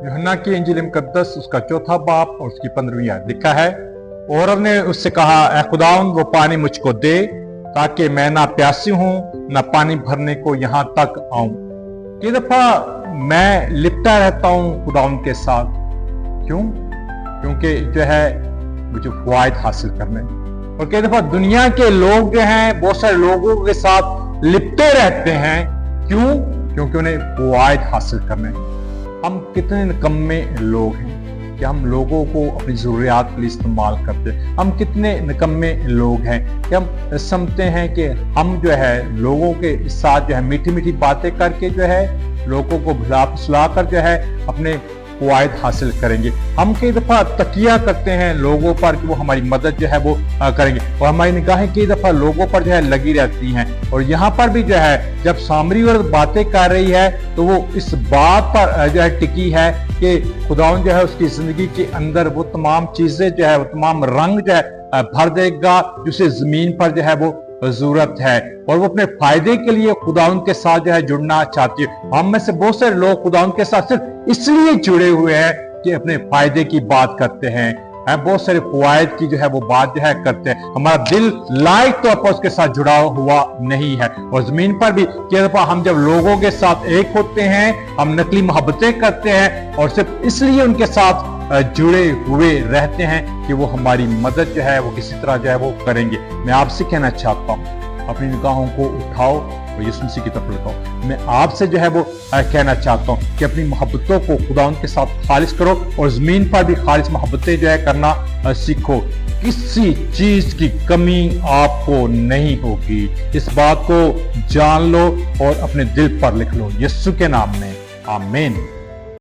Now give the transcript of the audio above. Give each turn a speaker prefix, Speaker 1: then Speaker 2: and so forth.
Speaker 1: यूहन्ना की इंजील मुकद्दस उसका 4 बाब और उसकी 15वीं आयत लिखा है, औरत ने उससे कहा, ऐ खुदावंद वो पानी मुझको दे ताकि मैं ना प्यासी हूं ना पानी भरने को यहां तक आऊं। कई दफा मैं लिपटा रहता हूं खुदावंद के साथ। क्यों? क्योंकि जो है मुझे फवायद हासिल करने। और कई दफा दुनिया के लोग जो हैं बहुत सारे लोगों के साथ लिपटे रहते हैं। क्यों? क्योंकि उन्हें फवायद हासिल करने। हम कितने निकम्मे लोग हैं कि हम लोगों को अपनी ज़रूरियात के लिए इस्तेमाल करते हैं। हम कितने निकम्मे लोग हैं कि हम समझते हैं कि हम जो है लोगों के साथ जो है मीठी मीठी बातें करके जो है लोगों को भुला फुसला कर जो है अपने फवायद हासिल करेंगे। हम कई दफा तकिया करते हैं लोगों पर कि वो हमारी मदद जो है वो करेंगे, और हमारी निगाहें कई दफा लोगों पर जो है लगी रहती हैं। और यहाँ पर भी जो है जब सामरी औरत बातें कर रही है तो वो इस बात पर जो है टिकी है कि खुदावंद जो है उसकी जिंदगी के अंदर वो तमाम चीजें जो है वो तमाम रंग जो है भर देगा जिसे जमीन पर जो है वो जरूरत है, और वो अपने फायदे के लिए खुदावंद के साथ जो है जुड़ना चाहती है। हम में से बहुत सारे लोग खुदावंद के साथ सिर्फ इसलिए जुड़े हुए हैं कि अपने फायदे की बात करते हैं, बहुत सारे फवायद की जो है वो बात जो है करते हैं। हमारा दिल लायक तौर पर उसके साथ जुड़ा हुआ नहीं है। और जमीन पर भी कई दफा हम जब लोगों के साथ एक होते हैं हम नकली मोहब्बतें करते हैं और सिर्फ इसलिए उनके साथ जुड़े हुए रहते हैं कि वो हमारी मदद जो है वो किसी तरह जो है वो करेंगे। मैं आपसे कहना चाहता हूँ अपनी निगाहों को उठाओ और यीशु मसीह की तरफ लगाओ। मैं आपसे जो है वो कहना चाहता हूँ कि अपनी मोहब्बतों को खुदावंद के साथ खालिश करो और जमीन पर भी खालिश मोहब्बतें जो है करना सीखो। किसी चीज की कमी आपको नहीं होगी। इस बात को जान लो और अपने दिल पर लिख लो। यीशु के नाम में आमीन।